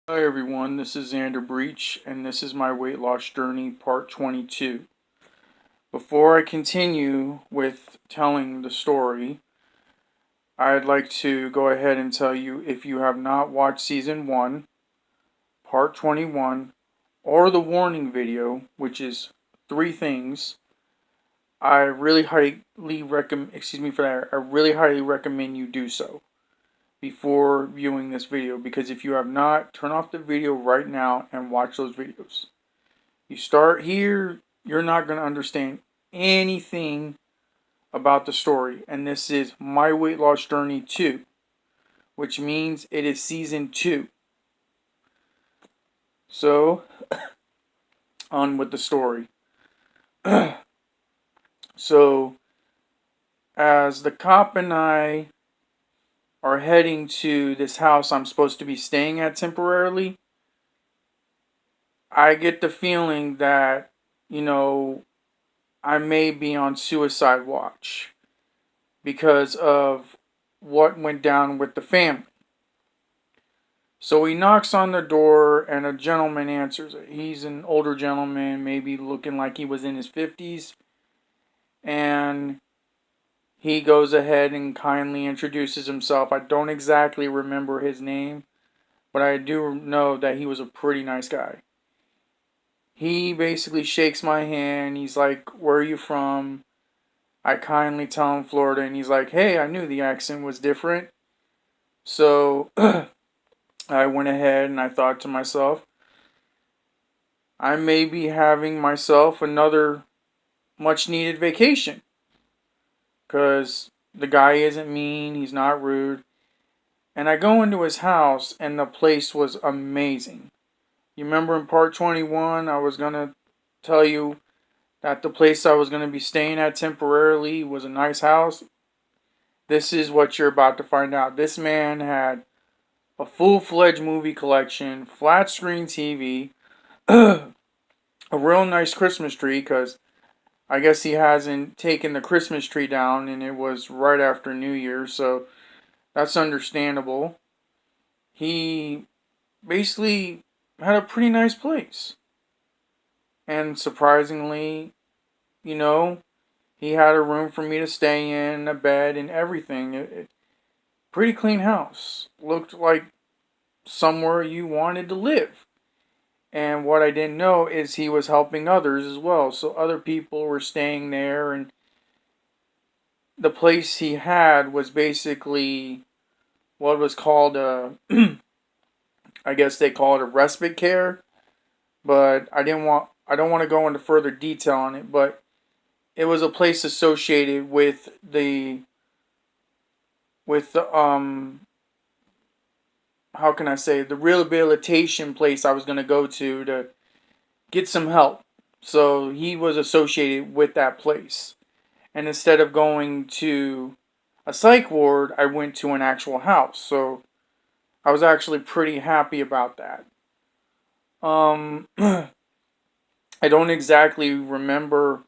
Hi everyone, this is Xander Breach, and this is my weight loss journey part 22. Before I continue with telling the story, I'd like to go ahead and tell you, if you have not watched season 1, part 21, or the warning video, which is 3 things, I really highly recommend, I really highly recommend you do so before viewing this video, because if you have not, turn off the video right now and watch those videos. You start here, you're not going to understand anything about the story. And this is My Weight Loss Journey 2, which means it is season 2. So, on with the story. So, as the cop and I are heading to this house I'm supposed to be staying at temporarily, I get the feeling that, I may be on suicide watch because of what went down with the family. So he knocks on the door and a gentleman answers it. He's an older gentleman, maybe looking like he was in his 50s. And he goes ahead and kindly introduces himself. I don't exactly remember his name, but I do know that he was a pretty nice guy. He basically shakes my hand. He's like, "Where are you from?" I kindly tell him Florida, and he's like, "Hey, I knew the accent was different." So I went ahead and I thought to myself, I may be having myself another much needed vacation. Because the guy isn't mean, he's not rude. And I go into his house and the place was amazing. You remember in part 21, I was going to tell you that the place I was going to be staying at temporarily was a nice house? This is what you're about to find out. This man had a full-fledged movie collection, flat screen TV, a real nice Christmas tree, because I guess he hasn't taken the Christmas tree down and it was right after New Year, so that's understandable. He basically had a pretty nice place. And surprisingly, you know, he had a room for me to stay in, a bed, and everything. Pretty clean house. Looked like somewhere you wanted to live. And what I didn't know is he was helping others as well. So other people were staying there, and the place he had was basically what was called a, I guess they call it a respite care, but I don't want to go into further detail on it, but it was a place associated with the how can I say, the rehabilitation place I was going to go to get some help. So he was associated with that place. And instead of going to a psych ward, I went to an actual house. So I was actually pretty happy about that. I don't exactly remember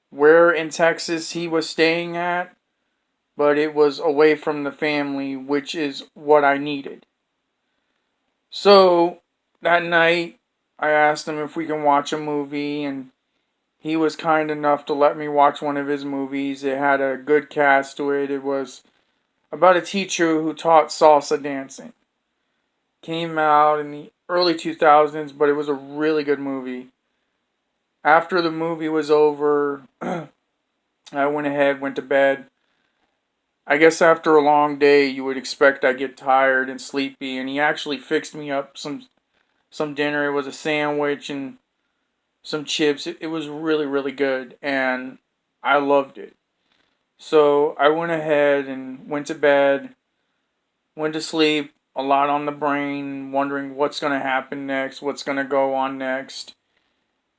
where in Texas he was staying at, but it was away from the family, which is what I needed. So that night, I asked him if we can watch a movie, and he was kind enough to let me watch one of his movies. It had a good cast to it. It was about a teacher who taught salsa dancing. Came out in the early 2000s, but it was a really good movie. After the movie was over, I went ahead, went to bed. I guess after a long day, you would expect I get tired and sleepy, and he actually fixed me up some dinner. It was a sandwich and some chips. It was really, really good, and I loved it. So I went ahead and went to bed, went to sleep, a lot on the brain, wondering what's going to happen next, what's going to go on next.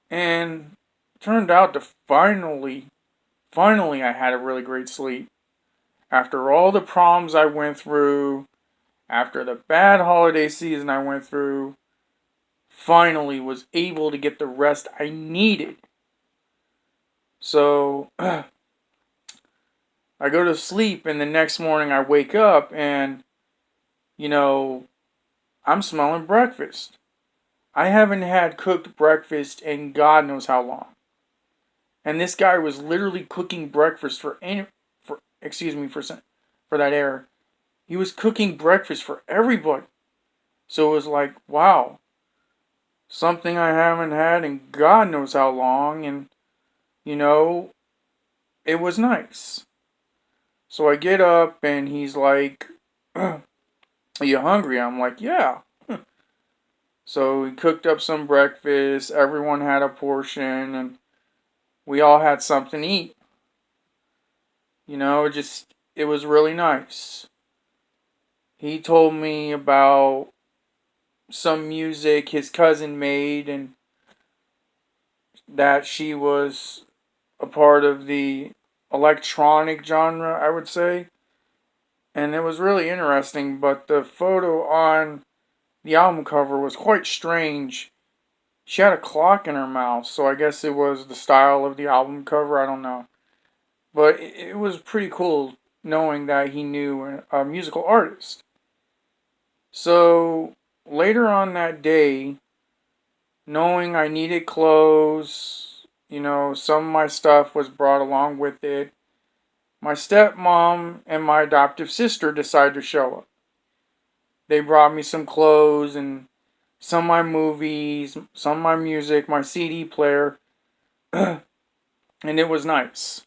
And turned out to finally, I had a really great sleep. After all the problems I went through, after the bad holiday season I went through, finally was able to get the rest I needed. So I go to sleep, and the next morning I wake up, and you know I'm smelling breakfast. I haven't had cooked breakfast in God knows how long. And this guy was literally cooking breakfast for that error. He was cooking breakfast for everybody. So it was like, wow, something I haven't had in God knows how long, and you know, it was nice. So I get up and he's like, "Are you hungry?" I'm like, "Yeah." So he cooked up some breakfast, everyone had a portion, and we all had something to eat. It was really nice. He told me about some music his cousin made and that she was a part of the electronic genre, I would say. And it was really interesting, but the photo on the album cover was quite strange. She had a clock in her mouth, so I guess it was the style of the album cover, I don't know. But it was pretty cool knowing that he knew a musical artist. So later on that day, knowing I needed clothes, some of my stuff was brought along with it. My stepmom and my adoptive sister decided to show up. They brought me some clothes and some of my movies, some of my music, my CD player, and it was nice.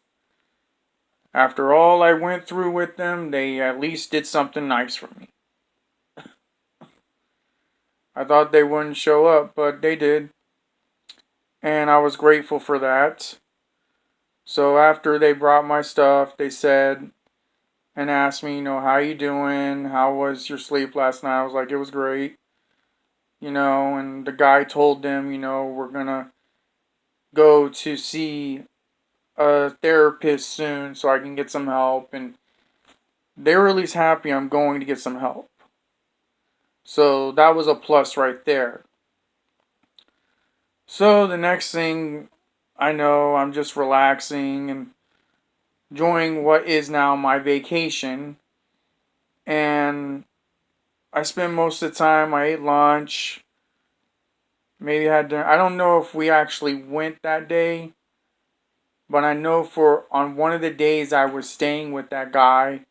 After all I went through with them, they at least did something nice for me. I thought they wouldn't show up, but they did, and I was grateful for that. So after they brought my stuff, they said and asked me, how you doing? How was your sleep last night? I was like, it was great. And the guy told them, we're gonna go to see a therapist soon so I can get some help. And they were at least happy I'm going to get some help. So that was a plus right there. So the next thing I know, I'm just relaxing and enjoying what is now my vacation. And I spent most of the time, I ate lunch, maybe had dinner. I don't know if we actually went that day, but I know for on one of the days I was staying with that guy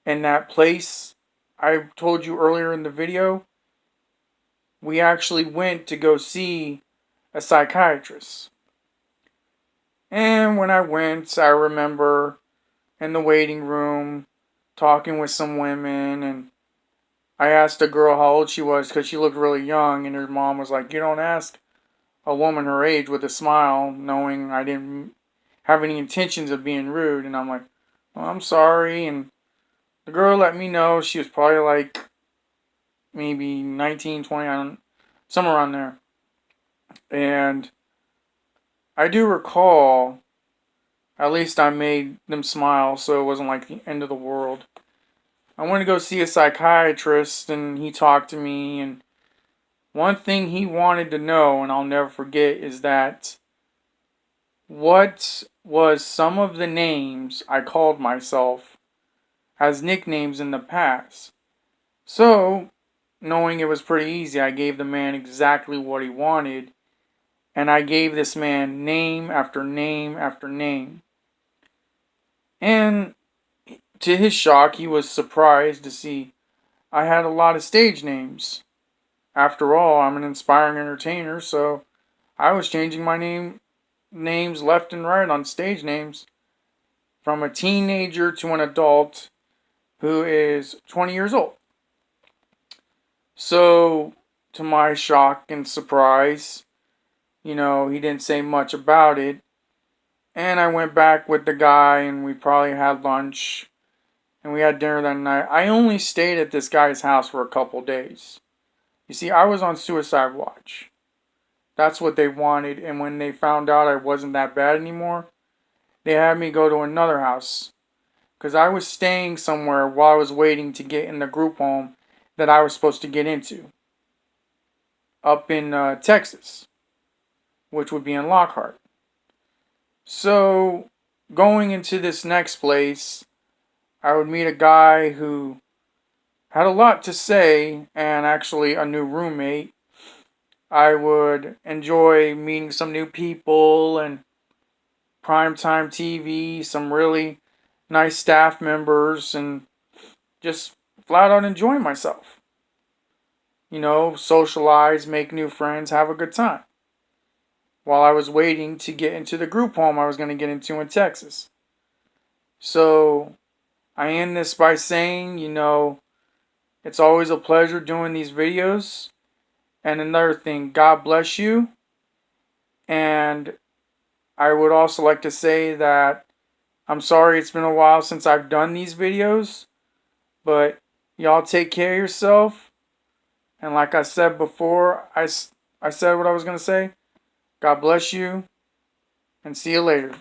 in that place I told you earlier in the video, we actually went to go see a psychiatrist. And when I went, I remember in the waiting room talking with some women, and I asked a girl how old she was because she looked really young, and her mom was like, "You don't ask a woman her age," with a smile, knowing I didn't have any intentions of being rude. And I'm like, "Well, I'm sorry." And the girl let me know she was probably like maybe 19, 20, I don't, somewhere around there. And I do recall, at least I made them smile, so it wasn't like the end of the world. I went to go see a psychiatrist, and he talked to me, and one thing he wanted to know, and I'll never forget, is that what was some of the names I called myself as nicknames in the past. So, knowing it was pretty easy, I gave the man exactly what he wanted, and I gave this man name after name after name. And to his shock, he was surprised to see I had a lot of stage names. After all, I'm an inspiring entertainer, so I was changing my names left and right on stage names from a teenager to an adult who is 20 years old. So, to my shock and surprise, he didn't say much about it. And I went back with the guy, and we probably had lunch, and we had dinner that night. I only stayed at this guy's house for a couple days. You see, I was on suicide watch. That's what they wanted, and when they found out I wasn't that bad anymore, they had me go to another house. Because I was staying somewhere while I was waiting to get in the group home that I was supposed to get into. Up in Texas, which would be in Lockhart. So, going into this next place, I would meet a guy who had a lot to say, and actually a new roommate. I would enjoy meeting some new people and primetime TV, some really nice staff members, and just flat out enjoy myself. You know, socialize, make new friends, have a good time. While I was waiting to get into the group home I was going to get into in Texas. So, I end this by saying, it's always a pleasure doing these videos. And another thing, God bless you. And I would also like to say that I'm sorry it's been a while since I've done these videos, but y'all take care of yourself. And like I said before, I said what I was going to say. God bless you, and see you later.